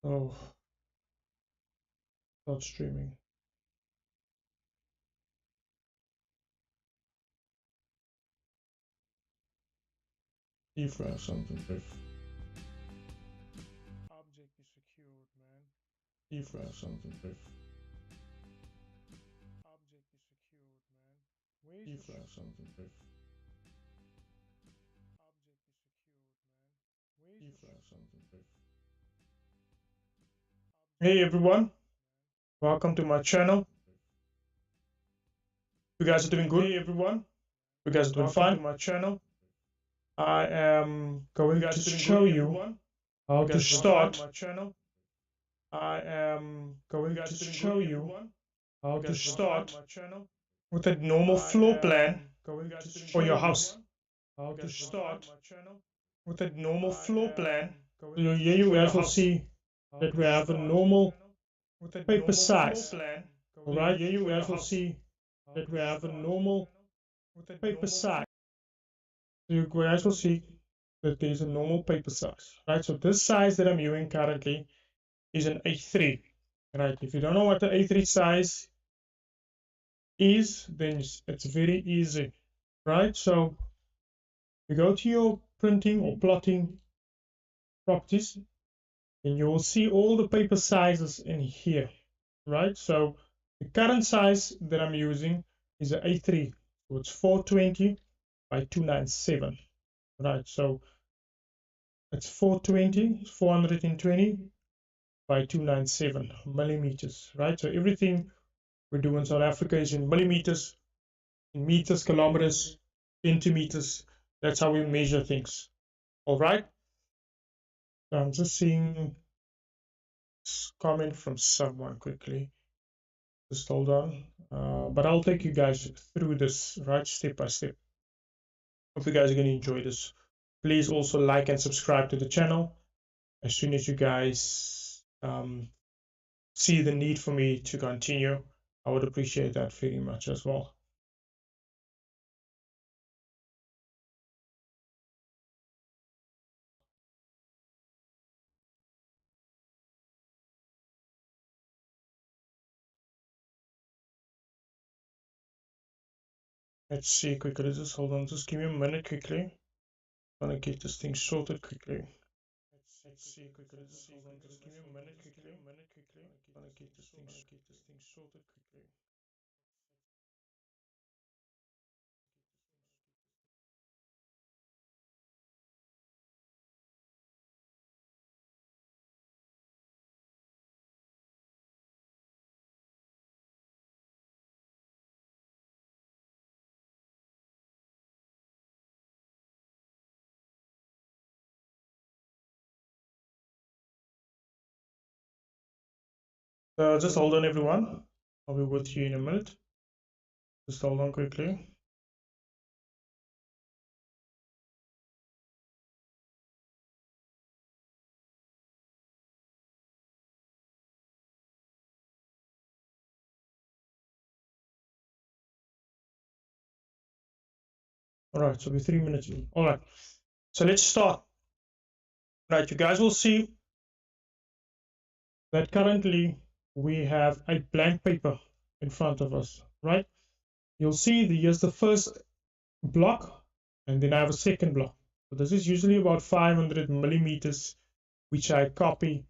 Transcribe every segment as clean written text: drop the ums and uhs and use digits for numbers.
Oh, start streaming. If I have something brief. Object is secured, man. If I have something brief. Object is secured, man. Where is if I have something brief. Object is secured, man. Where is if I have something brief. Hey everyone, welcome to my channel. You guys are doing good? Hey everyone, you guys are doing fine? To my channel. I am going to show you how to start my channel. I am going to show you how to start my channel with a normal floor plan for your house. How to start with a normal floor plan. Here you guys will see that we have a normal paper size. Alright, here you guys will see that we have a normal paper size. So you guys will see that there's a normal paper size. Right, so this size that I'm using currently is an A3. Right, if you don't know what the A3 size is, then it's very easy. Right, so you go to your printing or plotting properties and you will see all the paper sizes in here. Right, so the current size that I'm using is an A3, so it's 420 by 297. Right, so it's 420 by 297 millimeters. Right, so everything we do in South Africa is in millimeters, in meters, kilometers, centimeters. That's how we measure things. All right, so I'm just seeing comment from someone quickly. Just hold on. But I'll take you guys through this, right, step by step. Hope you guys are going to enjoy this. Please also like and subscribe to the channel. As soon as you guys see the need for me to continue, I would appreciate that very much as well. Let's see quickly. Just hold on. Just give me a minute quickly. I'm gonna get this thing sorted quickly. Let's see quickly. Just hold on. Just give me a minute quickly. I'm gonna get this thing sorted quickly. Just hold on, everyone. I'll be with you in a minute. Just hold on quickly. All right, so we're 3 minutes in. All right, so let's start. Right, you guys will see that currently we have a blank paper in front of us, right? You'll see here's the first block, and then I have a second block. So this is usually about 500 millimeters, which I copy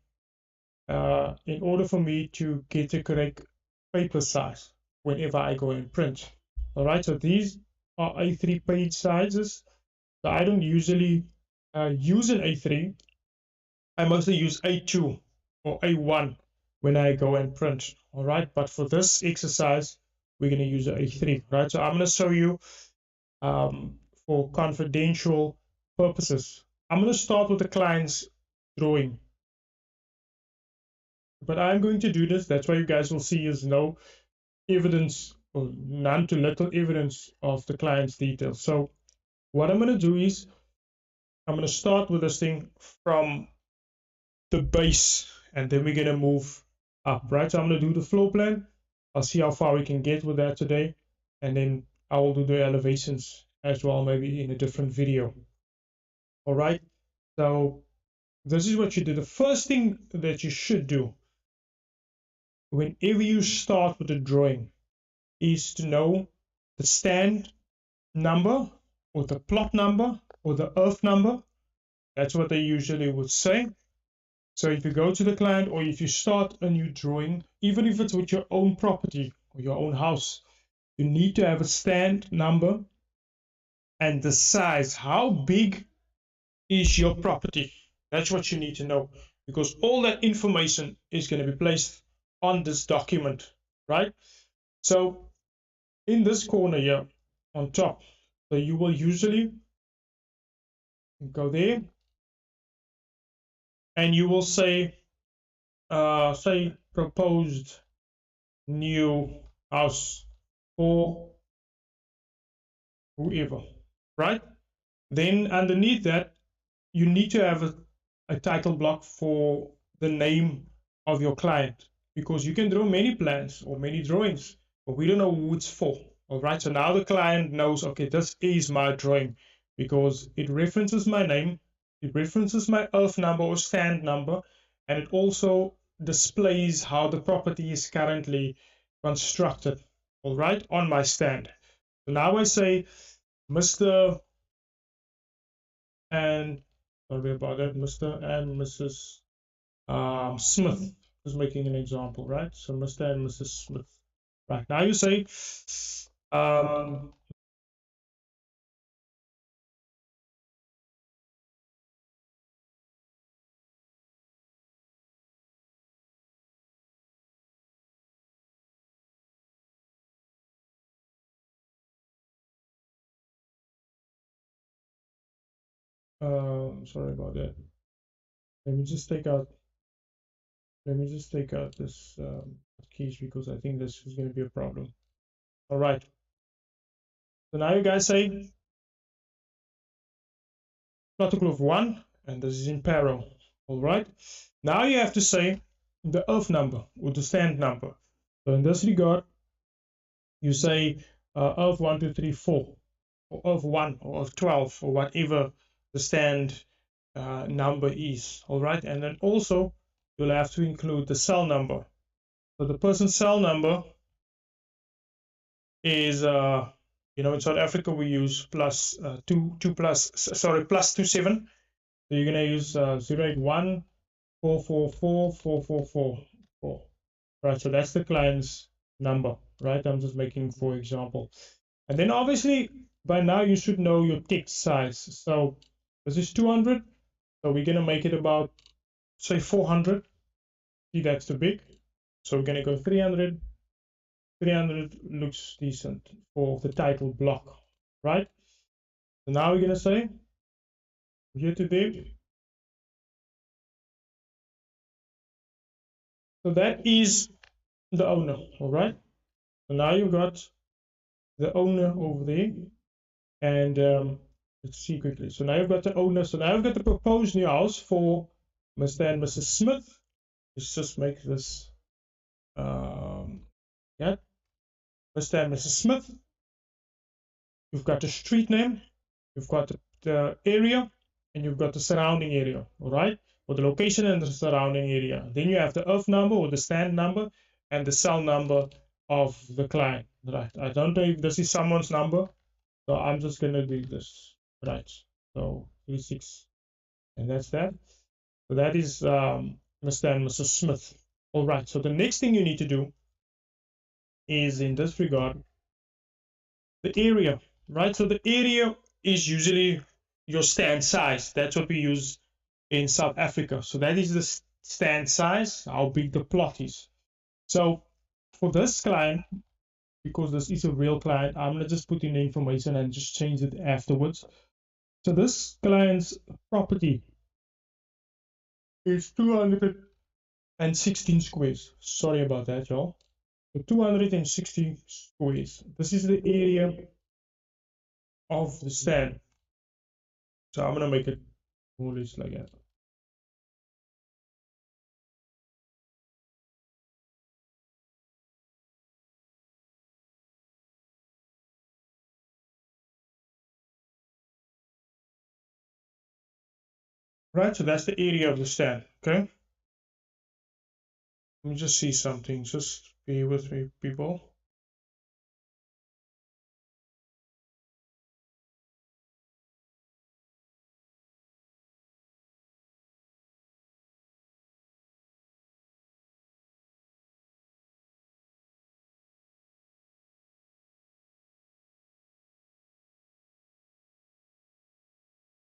in order for me to get the correct paper size whenever I go and print. All right, so these are A3 page sizes. So I don't usually use an A3. I mostly use A2 or A1 when I go and print. All right, but for this exercise, we're going to use an A3. Right, so I'm going to show you for confidential purposes. I'm going to start with the client's drawing. But I'm going to do this. That's why you guys will see is no evidence or none to little evidence of the client's details. So what I'm going to do is I'm going to start with this thing from the base, and then we're going to move up, right? So I'm going to do the floor plan. I'll see how far we can get with that today, and then I will do the elevations as well, maybe in a different video. All right, so this is what you do. The first thing that you should do whenever you start with a drawing is to know the stand number or the plot number or the earth number. That's what they usually would say. So if you go to the client or if you start a new drawing, even if it's with your own property or your own house, you need to have a stand number and the size. How big is your property? That's what you need to know, because all that information is going to be placed on this document, right? So in this corner here on top, so you will usually go there and you will say proposed new house for whoever, right? Then underneath that, you need to have a title block for the name of your client, because you can draw many plans or many drawings, but we don't know who it's for. All right, so now the client knows, okay, this is my drawing because it references my name, it references my earth number or stand number, and it also displays how the property is currently constructed, all right, on my stand. So now I say Mr. and sorry about that, Mr. and Mrs. Smith, is making an example, right? So Mr. and Mrs. Smith. Right, now you say, sorry about that. Let me just take out, this keys, because I think this is going to be a problem. All right. So now you guys say protocol of 1, and this is in parallel. All right. Now you have to say the earth number or the stand number. So in this regard, you say earth 1, 2, 3, 4, or earth 1, or earth 12, or whatever the stand number is. All right. And then also you'll have to include the cell number. So the person's cell number is, in South Africa we use plus 27. So you're gonna use 081 444 444. Right, so that's the client's number, right? I'm just making for example. And then obviously by now you should know your text size. So this is 200, so we're gonna make it about, say, 400. See, that's too big, so we're gonna go 300. 300 looks decent for the title block, right? So now we're gonna say here to there. So that is the owner, all right? So now you've got the owner over there, and let's see quickly. So now you've got the owner. So now I've got the proposed new house for Mr. and Mrs. Smith. Let's just make this, yeah, Mr. and Mrs. Smith. You've got the street name, you've got the area, and you've got the surrounding area, all right? Or the location and the surrounding area. Then you have the earth number or the stand number and the cell number of the client, right? I don't know if this is someone's number, so I'm just gonna do this, right? So 36, and that's that. So that is Mr. and Mrs. Smith. All right, so the next thing you need to do is, in this regard, the area, right? So the area is usually your stand size. That's what we use in South Africa. So that is the stand size, how big the plot is. So for this client, because this is a real client, I'm gonna just put in the information and just change it afterwards. So this client's property is 216 squares. Sorry about that, y'all. So 260 squares. This is the area of the stand. So I'm gonna make it more or less like that. Right, so that's the area of the stand. Okay. Let me just see something. Just be with me, people.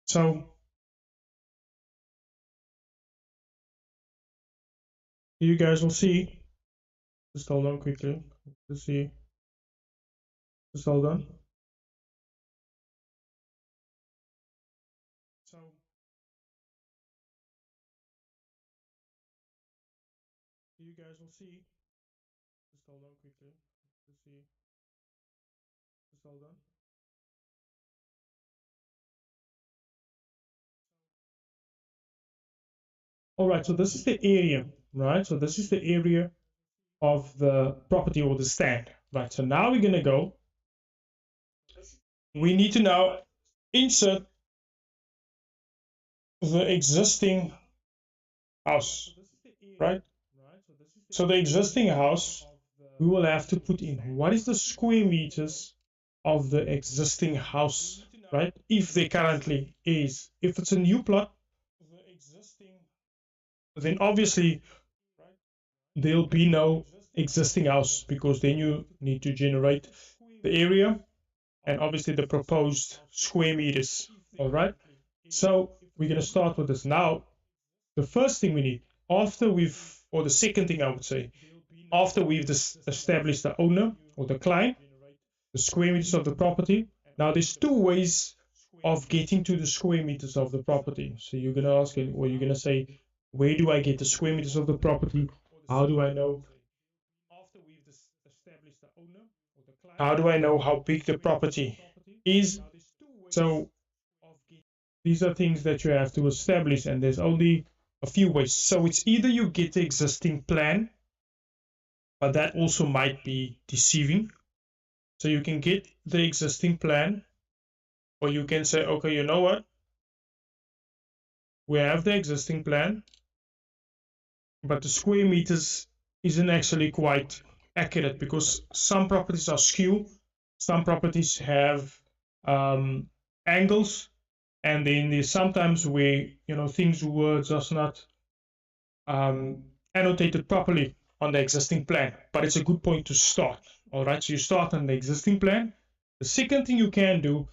So you guys will see. Just hold on quickly. Let's see. Just hold on. So you guys will see. Just hold on quickly. Let's see. Just hold on. All right, so this is the area, right? So this is the area of the property or the stand, right? So now we're gonna go. We need to now insert the existing house, right? So the existing house, we will have to put in what is the square meters of the existing house, right? If there currently is. If it's a new plot, then obviously there'll be no existing house because then you need to generate the area and obviously the proposed square meters. All right. So we're going to start with this now. The first thing we need after we've, or the second thing I would say, after we've established the owner or the client, the square meters of the property. Now there's two ways of getting to the square meters of the property. So you're going to ask, or you're going to say, where do I get the square meters of the property? How do I know? How do I know how big the property is? So these are things that you have to establish, and there's only a few ways. So it's either you get the existing plan, but that also might be deceiving. So you can get the existing plan, or you can say, okay, you know what? We have the existing plan, but the square meters isn't actually quite accurate because some properties are skewed, some properties have angles, and then there's sometimes where things were just not annotated properly on the existing plan. But it's a good point to start. All right, so you start on the existing plan. The second thing you can do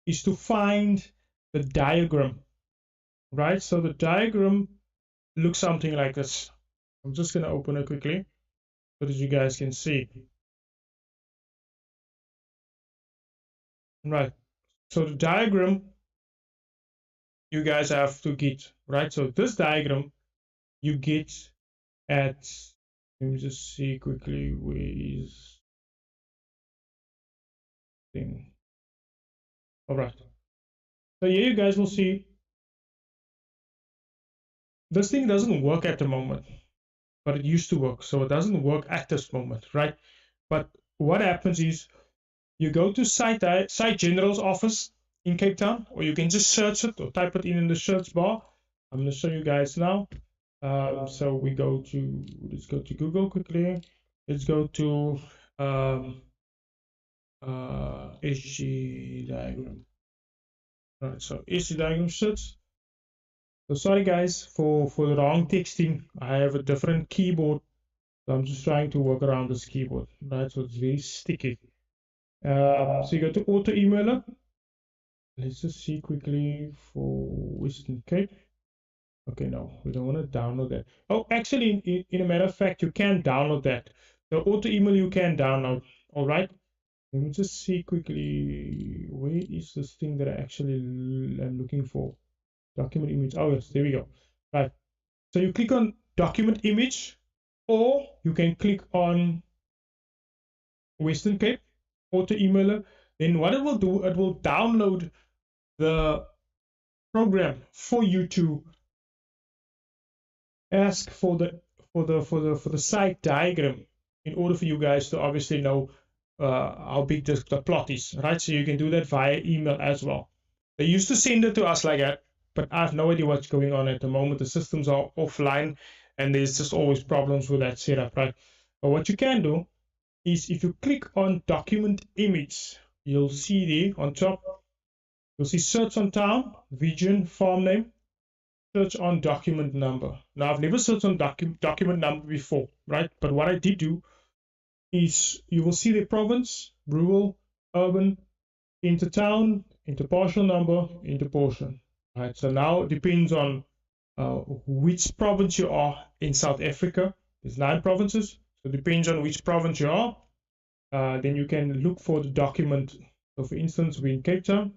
is to find the diagram, right? So the diagram looks something like this. I'm just going to open it quickly so that you guys can see. Right. So the diagram you guys have to get, right? So this diagram you get at, let me just see quickly, where is thing. All right. So here you guys will see this thing doesn't work at the moment, but it used to work. So it doesn't work at this moment, right? But what happens is you go to Site General's office in Cape Town, or you can just search it or type it in the search bar. I'm going to show you guys now. So we go to, let's go to Google quickly. Let's go to SG diagram. All right, so SG diagram search. So sorry guys for the wrong texting. I have a different keyboard. So I'm just trying to work around this keyboard, right? So it's very sticky. So you go to auto emailer. Let's just see quickly for Western Cape. Okay, no, we don't want to download that. Oh, actually, in a matter of fact, you can download that. The auto email you can download. All right. Let me just see quickly. Where is this thing that I actually am looking for? Document image. Oh yes, there we go. Right. So you click on document image, or you can click on Western Cape auto emailer. Then what it will do, it will download the program for you to ask for the site diagram in order for you guys to obviously know how big the plot is, right? So you can do that via email as well. They used to send it to us like that, but I have no idea what's going on at the moment. The systems are offline and there's just always problems with that setup, right? But what you can do is if you click on document image, you'll see there on top, you'll see search on town, region, farm name, search on document number. Now I've never searched on document number before, right? But what I did do is you will see the province, rural, urban, into town, into partial number, into portion. Right. So now it depends on which province you are in South Africa. There's 9 provinces. So it depends on which province you are. Then you can look for the document. So for instance, we're in Cape Town.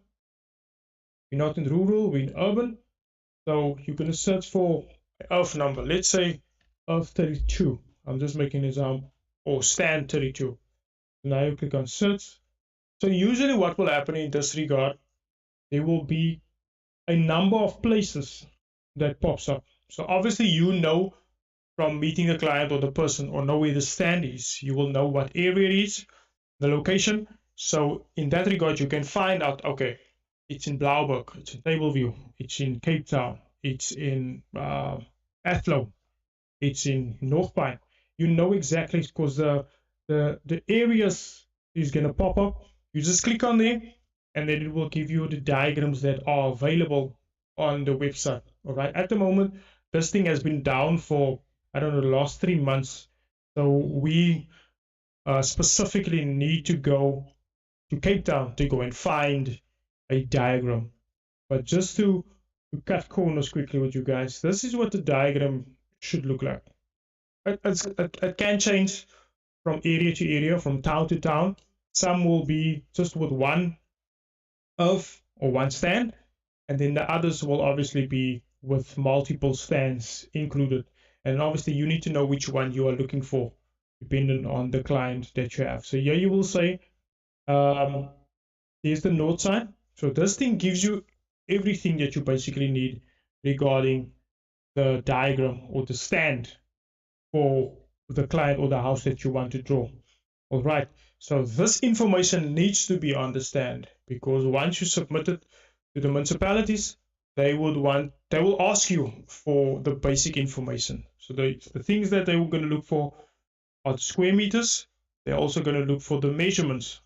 We're not in rural, we're in urban. So you're going to search for earth number. Let's say earth 32. I'm just making an example. Or stand 32. Now you click on search. So usually what will happen in this regard, there will be a number of places that pops up. So obviously you know from meeting the client or the person or know where the stand is, you will know what area it is, the location. So in that regard, you can find out, okay, it's in Blouberg, it's in Tableview, it's in Cape Town, it's in Athlone, it's in North Pine. You know exactly because the areas is going to pop up. You just click on there and then it will give you the diagrams that are available on the website. All right. At the moment, this thing has been down for, I don't know, the last 3 months. So we specifically need to go to Cape Town to go and find a diagram. But just to cut corners quickly with you guys, this is what the diagram should look like. It can change from area to area, from town to town. Some will be just with one earth or one stand, and then the others will obviously be with multiple stands included. And obviously you need to know which one you are looking for, depending on the client that you have. So here you will say, here's the note sign. So this thing gives you everything that you basically need regarding the diagram or the stand for the client or the house that you want to draw. All right. So this information needs to be on the stand, because once you submit it to the municipalities, they will ask you for the basic information. So the things that they were going to look for are the square meters. They're also going to look for the measurements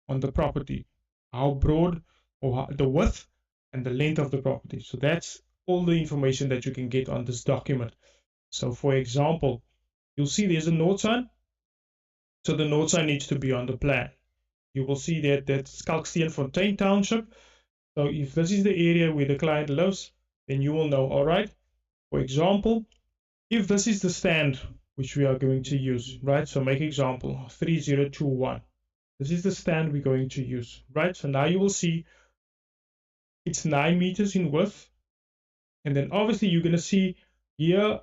on the property, how broad or the width and the length of the property. So that's all the information that you can get on this document. So for example, you'll see there's a note sign. So the note sign needs to be on the plan. You will see that that's Kalksteenfontein Township. So if this is the area where the client lives, then you will know, all right, for example, if this is the stand which we are going to use, right? So make example 3021. This is the stand we're going to use, right? So now you will see it's 9 meters in width. And then obviously you're going to see here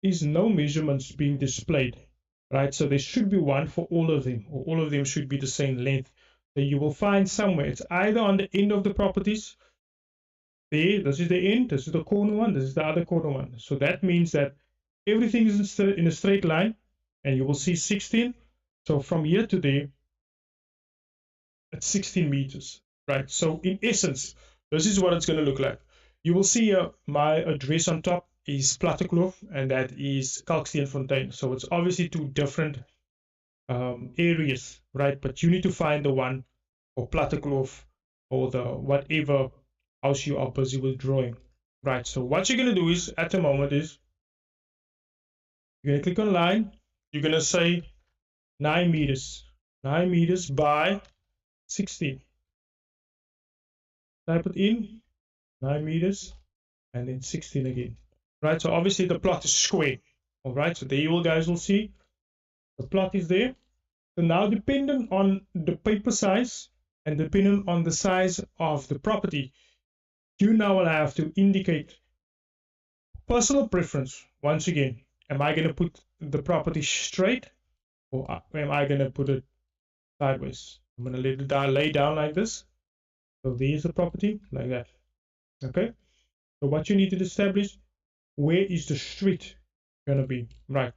is no measurements being displayed, right? So there should be one for all of them, or all of them should be the same length. So you will find somewhere, it's either on the end of the properties. There, this is the end, this is the corner one, this is the other corner one. So that means that everything is in a straight line, and you will see 16. So from here to there, it's 16 meters, right? So in essence, this is what it's going to look like. You will see my address on top is Plattekloof, and that is Kalksteenfontein. So it's obviously 2 different areas, right? But you need to find the one for Plattekloof or the whatever house you are busy with drawing, right? So what you're going to do is, at the moment, is you're going to click on line. You're going to say 9 meters by 16. Type it in, 9 meters, and then 16 again, right? So obviously the plot is square. All right, so there you guys will see the plot is there. So now, depending on the paper size and depending on the size of the property, you now will have to indicate personal preference. Once again, am I going to put the property straight, or am I going to put it sideways? I'm going to let it lay down like this. So there's the property like that. Okay. So what you need to establish, where is the street going to be, right?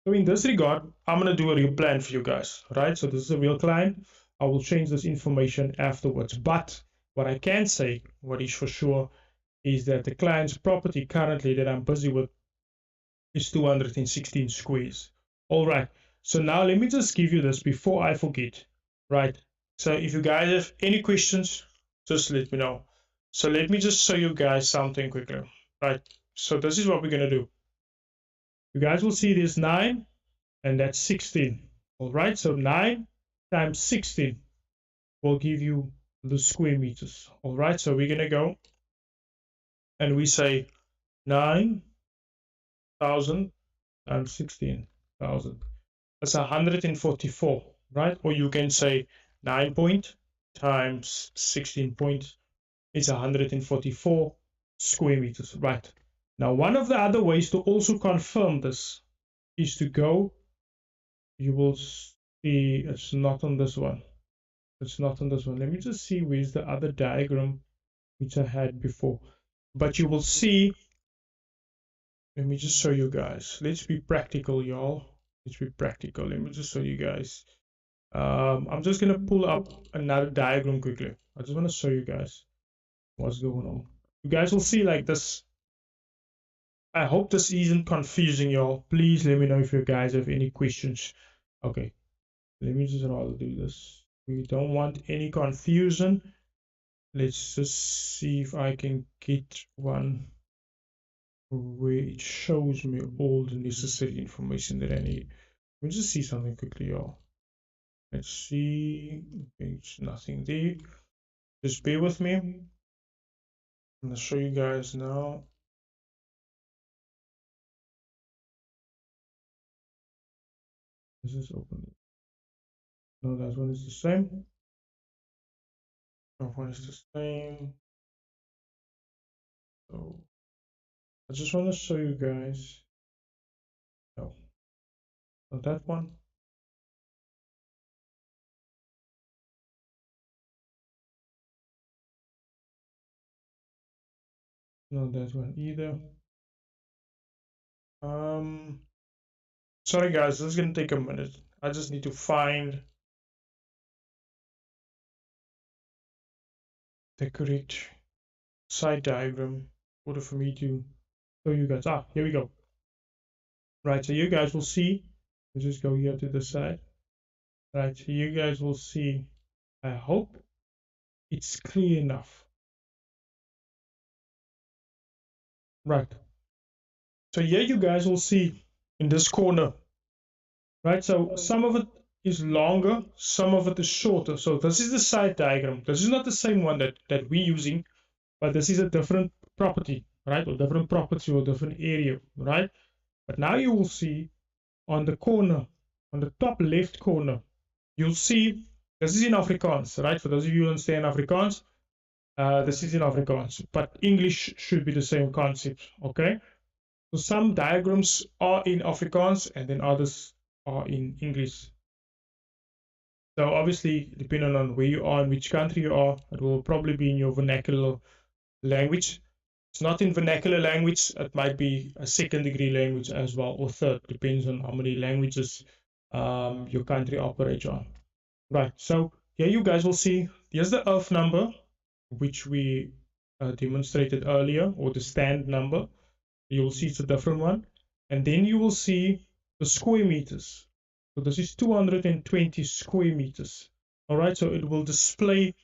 So in this regard, I'm going to do a real plan for you guys, right? So this is a real client. I will change this information afterwards. But what I can say, what is for sure, is that the client's property currently that I'm busy with is 216 squares. All right, so now let me just give you this before I forget, right? So if you guys have any questions, just let me know. So let me just show you guys something quickly, right? So this is what we're gonna do. You guys will see this 9 and that's 16. All right, so 9 times 16 will give you the square meters. All right, so we're gonna go and we say 9,000 times 16,000. That's 144, right? Or you can say 9 point times 16 point. It's 144 square meters, right? Now, one of the other ways to also confirm this is to go, you will see it's not on this one. It's not on this one. Let me just see where's the other diagram which I had before. But you will see, let me just show you guys. Let's be practical, y'all. Let's be practical. Let me just show you guys. I'm just gonna pull up another diagram quickly. I just want to show you guys what's going on. You guys will see like this. I hope this isn't confusing, y'all. Please let me know if you guys have any questions. Okay, let me just rather do this. We don't want any confusion. Let's just see if I can get one where it shows me all the necessary information that I need. Let me just see something quickly, y'all. Let's see. Okay, it's nothing there. Just bear with me. I'm gonna show you guys now. This is open. No, that one is the same. That one is the same. So I just want to show you guys. No, not that one. Not that one either. Sorry guys, this is gonna take a minute. I just need to find the correct side diagram in order for me to show you guys. Ah, here we go. Right, so you guys will see. Let's just go here to the side. Right, so you guys will see. I hope it's clear enough. Right. So here you guys will see in this corner. Right, so some of it is longer, some of it is shorter. So this is the side diagram. This is not the same one that we're using, but this is a different property, right? Or different property or different area, right? But now you will see on the corner, on the top left corner, you'll see this is in Afrikaans, right? For those of you who understand Afrikaans, this is in Afrikaans, but English should be the same concept, okay? So some diagrams are in Afrikaans and then others are in English. So obviously, depending on where you are and which country you are, it will probably be in your vernacular language. It's not in vernacular language, it might be a second degree language as well, or third, depends on how many languages your country operates on. Right, so here you guys will see, here's the earth number, which we demonstrated earlier, or the stand number. You will see it's a different one. And then you will see the square meters. So this is 220 square meters. All right, so it will display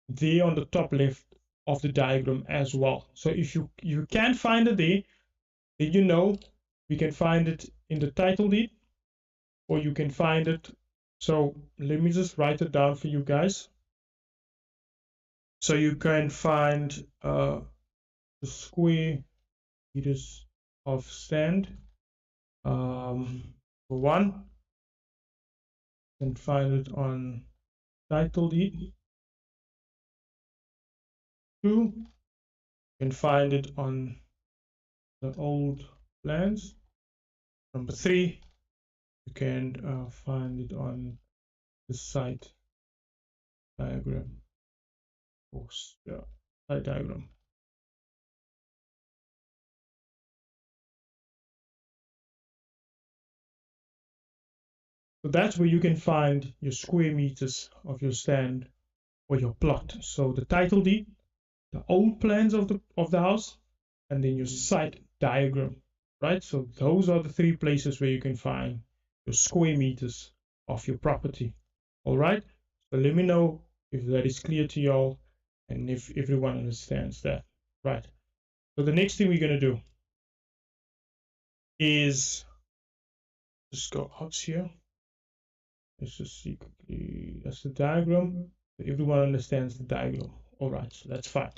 there on the top left of the diagram as well. So if you can't find it there, then you know we can find it in the title deed, or you can find it. So let me just write it down for you guys. So you can find the square meters of stand. For one, you can find it on title deed. 2, you can find it on the old plans. Number 3, you can find it on the site diagram. Yeah, site diagram. So that's where you can find your square meters of your stand or your plot. So the title deed, the old plans of the house, and then your site diagram, right? So those are the three places where you can find your square meters of your property. All right. So let me know if that is clear to y'all and if everyone understands that. Right. So the next thing we're going to do is just go out here. Let's just see quickly. That's the diagram. Everyone understands the diagram. All right. So that's fine.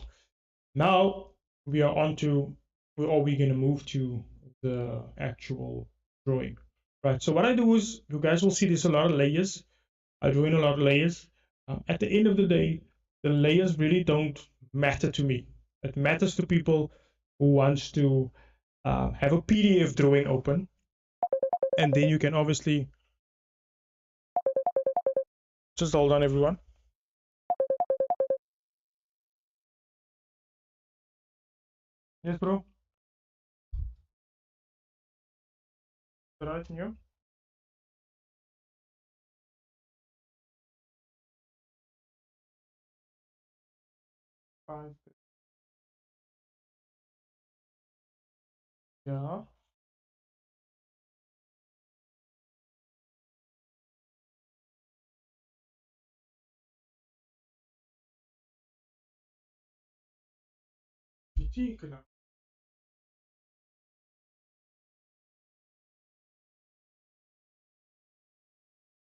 Now we are on to, or we're going to move to the actual drawing. Right. So what I do is, you guys will see there's a lot of layers. I draw in a lot of layers. At the end of the day, the layers really don't matter to me. It matters to people who wants to have a PDF drawing open, and then you can obviously just hold on, everyone. Yes, bro. Right in you. Five. Yeah. Betekenen.